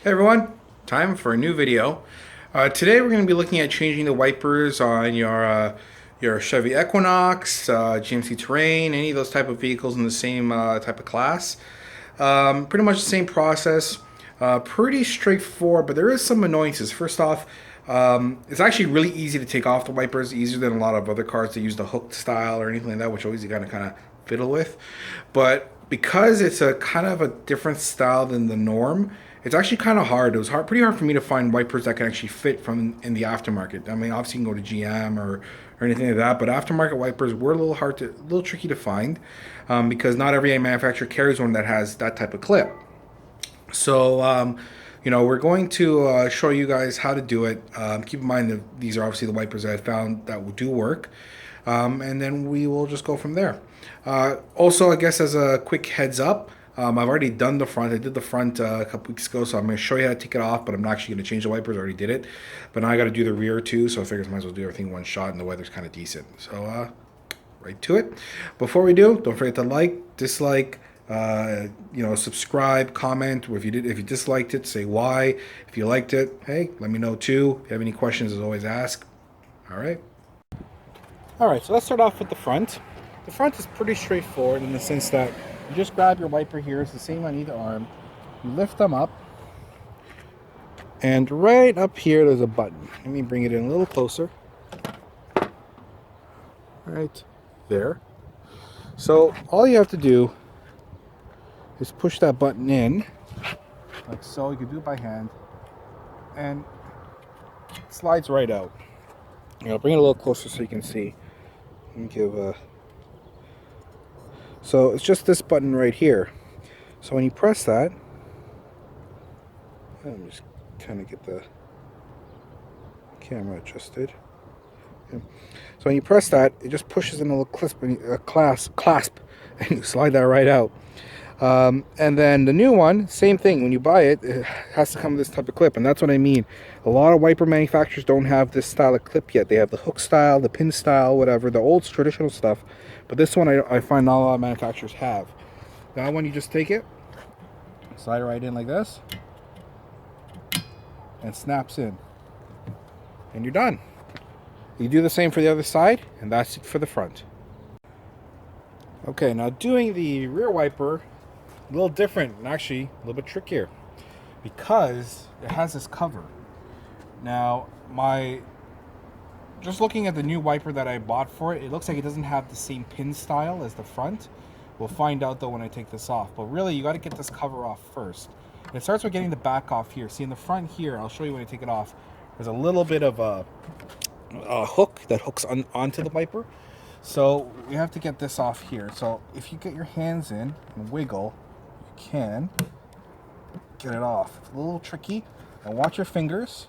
Hey everyone, time for a new video. Today we're going to be looking at changing the wipers on your Chevy Equinox, GMC Terrain, any of those type of vehicles in the same type of class. Pretty much the same process. Pretty straightforward, but there is some annoyances. First off, it's actually really easy to take off the wipers, easier than a lot of other cars that use the hooked style or anything like that, which always you gotta kind of fiddle with. But because it's a kind of a different style than the norm, it's actually kind of hard. It was pretty hard for me to find wipers that can actually fit from in the aftermarket. I mean, obviously you can go to GM or anything like that, but aftermarket wipers were a little tricky to find because not every manufacturer carries one that has that type of clip. So, we're going to show you guys how to do it. Keep in mind that these are obviously the wipers that I found that do work. And then we will just go from there. Also, I guess as a quick heads up, I've already done the front. I did the front a couple weeks ago, so I'm going to show you how to take it off, but I'm not actually going to change the wipers. I already did it. But now I got to do the rear too, so I figured I might as well do everything in one shot, and the weather's kind of decent. So, right to it. Before we do, don't forget to like, dislike, subscribe, comment. If you disliked it, say why. If you liked it, hey, let me know too. If you have any questions, as always, ask. All right. All right, so let's start off with the front. The front is pretty straightforward in the sense that you just grab your wiper here. It's the same on either arm. You lift them up, and right up here there's a button. Let me bring it in a little closer. Right there. So all you have to do is push that button in, like so. You can do it by hand, and it slides right out. I'll bring it a little closer so you can see. So it's just this button right here. So when you press that, let me just kind of get the camera adjusted. Yeah. So when you press that, it just pushes in a little clasp, and you slide that right out. And then the new one, same thing. When you buy it, it has to come with this type of clip, and that's what I mean. A lot of wiper manufacturers don't have this style of clip yet. They have the hook style, the pin style, whatever, the old traditional stuff. But this one I find not a lot of manufacturers have. That one, you just take it, slide it right in like this, and snaps in. And you're done. You do the same for the other side, and that's it for the front. Okay, now doing the rear wiper, a little different and actually a little bit trickier because it has this cover. Now, just looking at the new wiper that I bought for it, it looks like it doesn't have the same pin style as the front. We'll find out though when I take this off. But really, you got to get this cover off first. It starts with getting the back off here. See, in the front here, I'll show you when I take it off. There's a little bit of a hook that hooks onto the wiper. So we have to get this off here. So if you get your hands in and wiggle, you can get it off. It's a little tricky. And watch your fingers.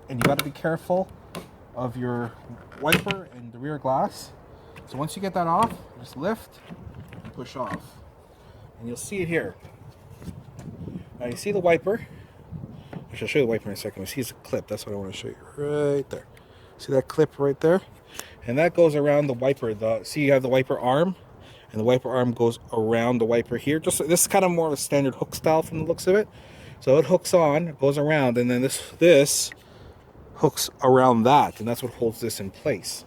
And you got to be careful of your wiper and the rear glass. So once you get that off, just lift and push off. And you'll see it here. Now you see the wiper. I shall show you the wiper in a second. You see it's a clip. That's what I want to show you right there. See that clip right there? And that goes around the wiper. See, you have the wiper arm, and the wiper arm goes around the wiper here. This is kind of more of a standard hook style from the looks of it. So it hooks on, it goes around, and then this hooks around that, and that's what holds this in place.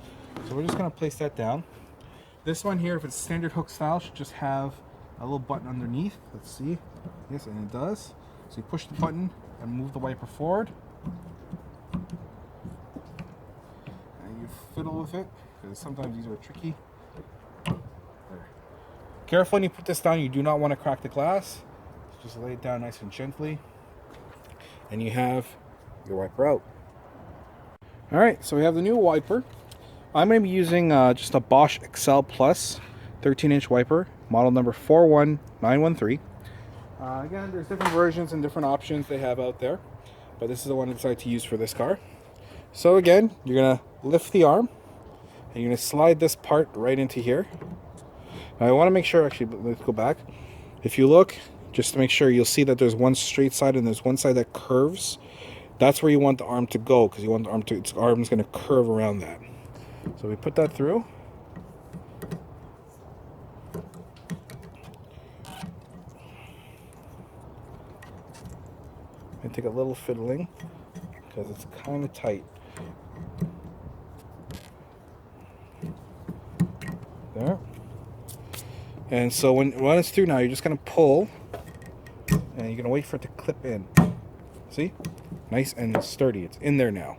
So we're just going to place that down. This one here, if it's standard hook style, should just have a little button underneath. Let's see. Yes, and it does. So you push the button and move the wiper forward. And you fiddle with it, because sometimes these are tricky. There. Careful when you put this down, you do not want to crack the glass. Just lay it down nice and gently. And you have your wiper out. Alright, so we have the new wiper. I'm going to be using just a Bosch Excel Plus 13-inch wiper, model number 41913. Again, there's different versions and different options they have out there, but this is the one I decided to use for this car. So again, you're going to lift the arm, and you're going to slide this part right into here. Now I want to make sure, actually, let's go back. If you look, just to make sure, you'll see that there's one straight side and there's one side that curves. That's where you want the arm to go, because you want the arm to, its arm's going to curve around that. So we put that through. gonna take a little fiddling because it's kind of tight. There. And so when it's through now, you're just gonna pull, and you're gonna wait for it to clip in. See? Nice and sturdy. It's in there now.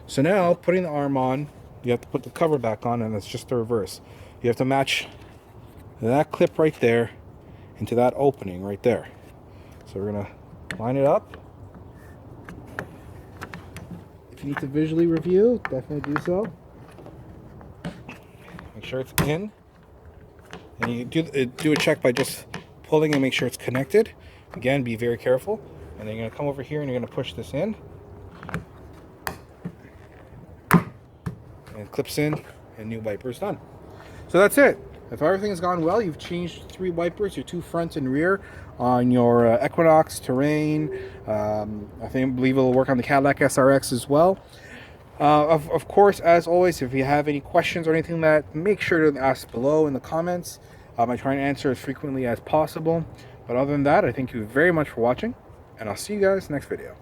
So now, putting the arm on, you have to put the cover back on, and it's just the reverse. You have to match that clip right there into that opening right there. So we're gonna line it up. If you need to visually review, definitely do so. Make sure it's in. And you do a check by just pulling and make sure it's connected. Again, be very careful. And then you're going to come over here and you're going to push this in. And it clips in, and new wiper is done. So that's it. If everything's gone well, you've changed 3 wipers, your 2 front and rear on your Equinox, Terrain. I believe it'll work on the Cadillac SRX as well. Of course, as always, if you have any questions or anything, that make sure to ask below in the comments. I try and answer as frequently as possible. But other than that, I thank you very much for watching, and I'll see you guys next video.